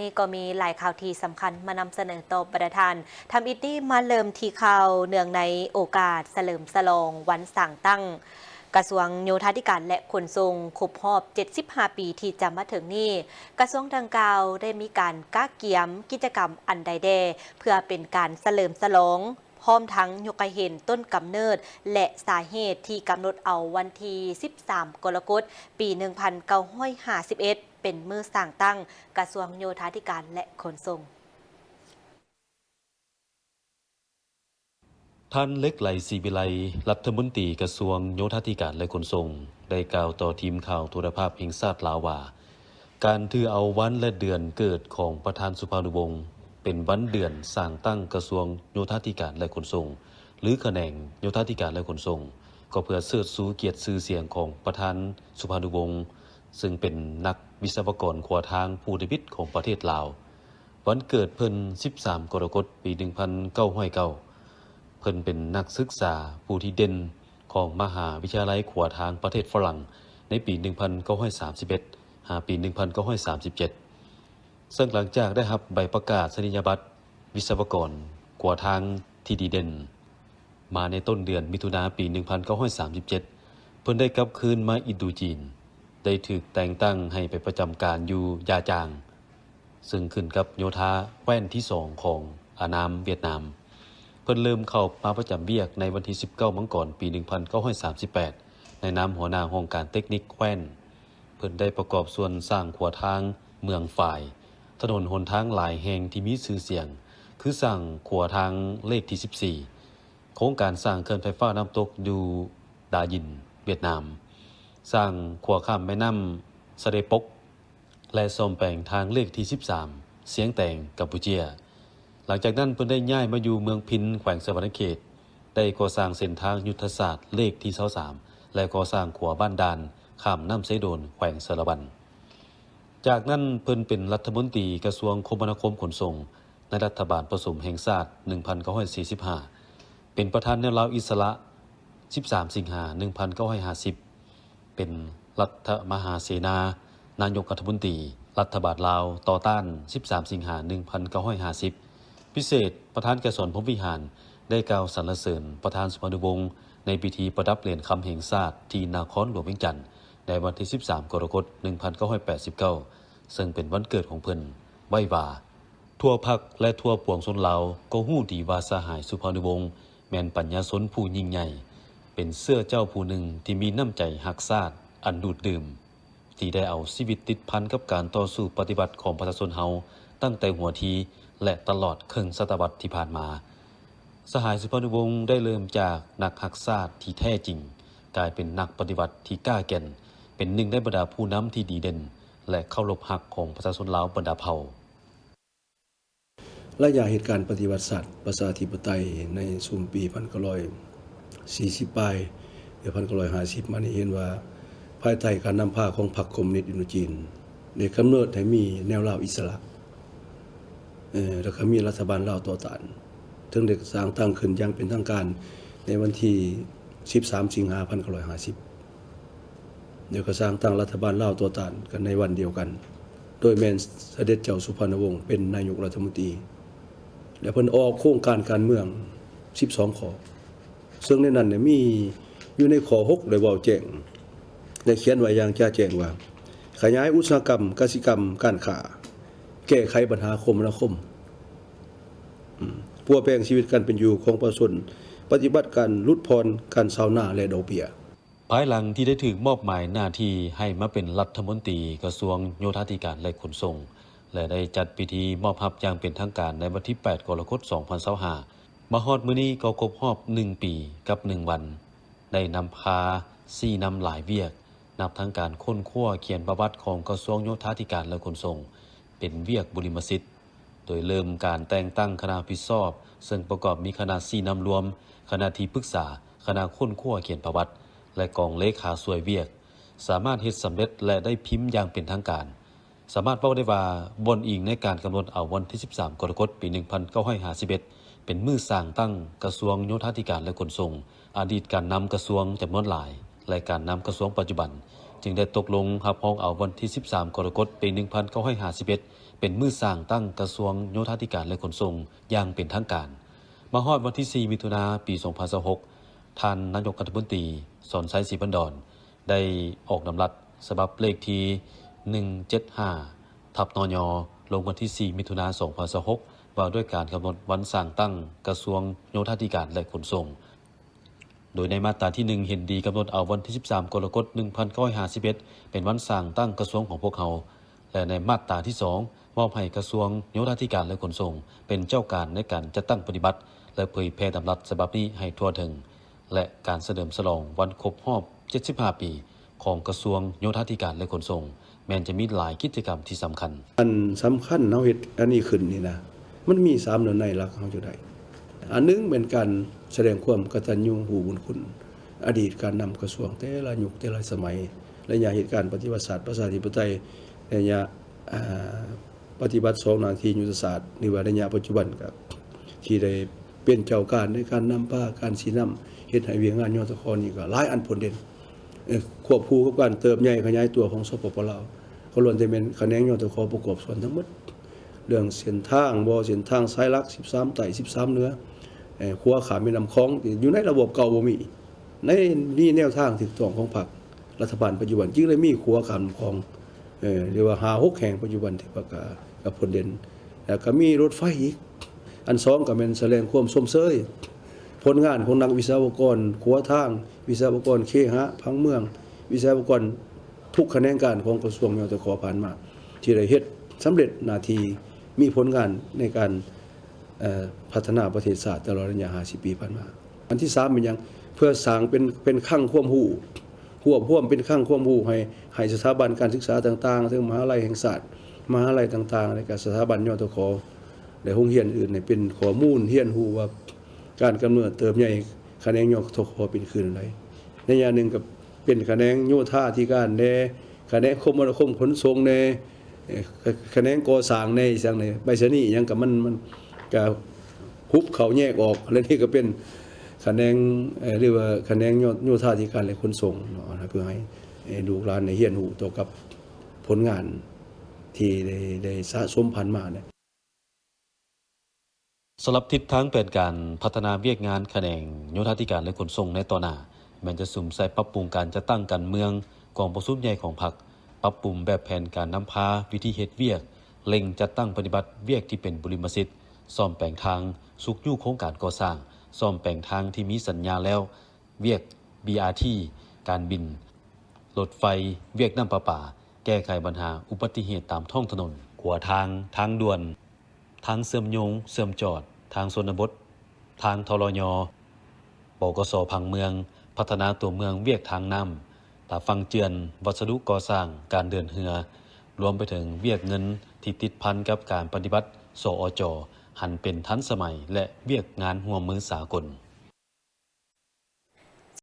นี่ก็มีหลายข่าวที่สำคัญมานำเสนอต่อประธานทำอิตตี้มาเริ่มที่ข่าวเนื่องในโอกาสเฉลิมฉลองวันสร้างตั้งกระทรวงโยธาธิการและขนส่งครบรอบ 75 ปีที่จะมาถึงนี้กระทรวงดังกล่าวได้มีการก้าเกียมกิจกรรมอันใดแดเพื่อเป็นการเฉลิมฉลองพร้อมทั้งยกให้เห็นต้นกำเนิดและสาเหตุที่กำหนดเอาวันที่ 13 กรกฎาคม ปี 1951 เป็นมือสร้างตั้งกระทรวงโยธาธิการและขนส่ง ท่านเล็กไหลศรีวิไลรัฐมนตรีกระทรวงโยธาธิการและขนส่งได้กล่าวต่อทีมข่าวโทรภาพแห่งชาติลาวว่าการถือเอาวันและเดือนเกิดของประธานสุภานุวงศ์เป็นวันเดือนสร้างตั้งกระทรวงโยธาธิการและขนส่งหรือแขนงโยธาธิการและขนส่งก็เพื่อเชิดชูเกียรติชื่อเสียงของประธานสุภานุวงศ์ซึ่งเป็นนักวิศวกรขวาทางผู้ดิบิตของประเทศลาววันเกิดเพิ่น13 กรกฎาคม ปี 1909เพิ่นเป็นนักศึกษาผู้ที่เด่นของมหาวิทยาลัยขวาทางประเทศฝรั่งในปี 1931 หาปี 1937 ซึ่งหลังจากได้รับใบประกาศนียบัตรวิศวกรขวาทางที่ดีเด่นมาในต้นเดือนมิถุนายนปี 1937 เพิ่นได้กลับคืนมาอินโดจีนได้ถูกแต่งตั้งให้ไปประจำการอยู่ยาจางซึ่งขึ้นกับโยธาแคว้นที่2ของอาณาเวียดนามเพิ่นเริ่มเข้ามาประจำเวียกในวันที่ 19 มังกร ปี 1938 ในนามหัวหน้าห้องการเทคนิคแคว้นเพิ่นได้ประกอบส่วนสร้างขวาทางเมืองฝ่ายถนนหนทางหลายแห่งที่มีชื่อเสียงคือสร้างขวาทางเลขที่ 14 โครงการสร้างเขื่อนไฟฟ้าน้ำตกอยู่ดายินเวียดนามสร้างขวาข้ามแม่น้ำสะเดปกและซ่อมแปลงทางเลขที่ 13 เสียงแตงกัมพูเชียหลังจากนั้นเพิ่นได้ย้ายมาอยู่เมืองพินแขวงสะวรรณเขตได้ก่อสร้างเส้นทางยุทธศาสตร์เลขที่ 23 และก่อสร้างขวาบ้านดานข้ามน้ำไซโดนแขวงสะระบันจากนั้นเพิ่นเป็นรัฐมนตรีกระทรวงคมนาคมขนส่งในรัฐบาลผสมแห่งชาติ 1945 เป็นประธานแนวลาวอิสระ 13 สิงหา 1950 เป็นรัฐมหาเสนานายกรัฐมนตรีรัฐบาลลาวต่อต้าน 13 สิงหา 1950 พิเศษประธานแก่สอนพรหมวิหารได้กล่าวสรรเสริญประธานสุภานุวงศ์ในพิธีประดับเหรียญคำแห่งชาติที่นครหลวงเวียงจันทน์ในวันที่ 13 กรกฎาคม 1989 ซึ่งเป็นวันเกิดของเพิ่นไว้ว่าทั่วภาคและทั่วปวงชนลาวก็ฮู้ดีว่าสหายสุภานุวงศ์แม่นปัญญาชนผู้ยิ่งใหญ่เป็นเสื้อเจ้าผู้หนึ่งที่มีน้ำใจรักชาติอันดูดดื่มที่ได้เอาชีวิตติดพันกับการต่อสู้ปฏิบัติของประชาชนเฮาตั้งแต่หัวทีและตลอดครึ่งศตวรรษที่ผ่านมาสหายสุภานุวงศ์ได้เริ่มจากนักรักชาติที่แท้จริงกลายเป็นนักปฏิวัติที่กล้าแก่นเป็นหนึ่งในบรรดาผู้นำที่ดีเด่นและเคารพรักของประชาชนลาวบรรดาเผ่าระยะเหตุการณ์ปฏิวัติศาสตร์ประชาธิปไตยในช่วงปี1940ปลายหรือ1950มานี่เห็นว่าภายใต้การนำพาของพรรคคอมมิวนิสต์อินโดจีนได้กำเนิดให้มีแนวลาวอิสระแล้วก็มีรัฐบาลลาวต่อต้านถึงได้สร้างตั้งขึ้นอย่างเป็นทางการในวันที่ 13 สิงหาคม 1950เดี๋ยวก็สร้างตั้งรัฐบาลลาวต่อต้านกันในวันเดียวกันโดยแม่นเสด็จเจ้าสุพรรณวงศ์เป็นนายกรัฐมนตรีและเพิ่นออกโครงการการเมือง12ข้อซึ่งในนั้นเนี่ยมีอยู่ในข้อ6ได้เว้าแจ้งได้เขียนไว้อย่างแจ้งว่าขยายอุตสาหกรรมกสิกรรมการค้าแก้ไขปัญหาคมนาคมพัวแปลงชีวิตการเป็นอยู่ของประชาชนปฏิบัติการลดผ่อนการเซาหน้าและดอกเบี้ยภายหลังที่ได้ถูกมอบหมายหน้าที่ให้มาเป็นรัฐมนตรีกระทรวงโยธาธิการและขนส่งและได้จัดพิธีมอบรับอย่างเป็นทางการในวันที่ 8 กรกฎาคม 2025 มาฮอดมื้อนี้ก็ครบรอบ 1 ปีกับ 1 วันได้นำพา4นำหลายเวียกนับทั้งการค้นคว้าเขียนประวัติของกระทรวงโยธาธิการและขนส่งเป็นเวียกบุริมสิทธิ์โดยเริ่มการแต่งตั้งคณะผิดชอบซึ่งประกอบมีคณะ4นำรวมคณะที่ปรึกษาคณะค้นคว้าเขียนประวัติและกองเลขาสวยเวียกสามารถเฮ็ดสำเร็จและได้พิมพ์อย่างเป็นทางการสามารถเว้าได้ว่าบนอิงในการกำหนดเอาวันที่ 13 กรกฎาคม ปี 1951 เป็นมื้อสร้างตั้งกระทรวงโยธาธิการและขนส่งอดีตการนำกระทรวงจำนวนหลายและการนำกระทรวงปัจจุบันจึงได้ตกลงรับรองเอาวันที่ 13 กรกฎาคม ปี 1951 เป็นมือสร้างตั้งกระทรวงโยธาธิการและขนส่งอย่างเป็นทางการมาฮอดวันที่ 4 มิถุนายน ปี 2026 ท่านนายกรัฐมนตรีสอนไซศรีพันดอนได้ออกนำรัฐฉบับเลขที่ 175 ทับนย ลงวันที่ 4 มิถุนายน 2026 ว่าด้วยการกำหนดวันสร้างตั้งกระทรวงโยธาธิการและขนส่งโดยในมาตราที่ 1 เห็นดีกำหนดเอาวันที่ 13 กรกฎาคม 1951 เป็นวันสร้างตั้งกระทรวงของพวกเขาและในมาตราที่ 2 มอบให้กระทรวงโยธาธิการและขนส่งเป็นเจ้าการในการจัดตั้งปฏิบัติและเผยแพร่ตำรับฉบับนี้ให้ทั่วถึงและการเฉลิมฉลองวันครบรอบ 75 ปีของกระทรวงโยธาธิการและขนส่งแม้นจะมีหลายกิจกรรมที่สำคัญอันสำคัญเฮาเฮ็ดอันนี้ขึ้นนี่นะมันมี3เนื้อในหลักเฮาจะได้อันนึงเป็นการแสดงความกตัญญูรู้บุญคุณอดีตการนำกระทรวงแต่ละยุคแต่ละสมัยและอย่างเหตุการณ์ปฏิวัติศาสตร์ประชาธิปไตยระยะปฏิบัติ2นาทียุทธศาสตร์นี่ว่าระยะปัจจุบันครับที่ได้เป็นเจ้าการในการนำผ้าการสีน้ำเฮ็ดให้เวียงงานยตคนี่ก็หลายอันผลเด่นควบคู่กับการเติบใหญ่ขยายตัวของสปปลาวก็ล้วนแต่เป็นแขนงยตคประกอบส่วนทั้งหมดเรื่องเส้นทางเส้นทางสายหลัก13ไต่13เหนือขัวขามแม่น้ำคลองอยู่ในระบบเก่าบ่มีในนี่แนวทางถูกต้องของพรรครัฐบาลปัจจุบันจึงเลยมีขัวขามคลองเรียกว่า5-6แห่งปัจจุบันที่ประกาศกับผลเด่นแล้วก็มีรถไฟอีกอัน2ก็เป็นแสดงความสมเสยผลงานของนักวิศวกรขัวทางวิศวกรเคหะผังเมืองวิศวกรทุกแขนงการของกระทรวงยตคผ่านมาที่ได้เฮ็ดสำเร็จหน้าที่มีผลงานในการพัฒนาประเทศชาติตลอดระยะ50 ปีผ่านมาอันที่3เป็นหยังเพื่อสร้างเป็นคลั่งความรู้ควบเป็นคลั่งความรู้ให้สถาบันการศึกษาต่างๆทั้งมหาวิทยาลัยแห่งชาติมหาวิทยาลัยต่างๆและก็สถาบันยตคและโรงเรียนอื่นเนี่ยเป็นข้อมูลเรียนรู้ว่าการกำเนิดเติบใหญ่แขนงยตคเป็นคืนอะไรในอย่างหนึ่งกับเป็นแขนงโยธาธิการแน่แขนงคมนาคมขนส่งแน่แขนงก่อสร้างในจังได๋ไปรษณีย์หยังก็มันก็ฮุบเขาแยกออกแล้วนี่ก็เป็นแขนงเรียกว่าแขนงโยธาธิการและขนส่งเนาะเพื่อให้ลูกหลานได้เรียนรู้ต่อกับผลงานที่ได้สะสมผ่านมาเนี่ยสำหรับทิศทางเป็นการพัฒนาเวียกงานแขนงโยธาธิการและขนส่งในต่อหน้าแม้จะสุ่มใส่ปรับปรุงการจัดตั้งการเมืองกองประชุมใหญ่ของพรรคปรับปรุงแบบแผนการนำพาวิธีเฮ็ดเวียกเล็งจัดตั้งปฏิบัติเวียกที่เป็นบริมสิทธิ์ซ่อมแปลงทางสุกยู่โครงการก่อสร้างซ่อมแปลงทางที่มีสัญญาแล้วเวียก BRT การบินรถไฟเวียกน้ำประปาแก้ไขปัญหาอุบัติเหตุตามท้องถนนขัวทางด่วนทางเสื่อมโยงเสื่อมจอดทางชนบททางทรยบกสผังเมืองพัฒนาตัวเมืองเวียกทางน้ำตาฟังเจือนวัสดุก่อสร้างการเดินเรือรวมไปถึงเวียกเงินที่ติดพันกับการปฏิบัติสอจหันเป็นทันสมัยและเวียกงานร่วมมือสากล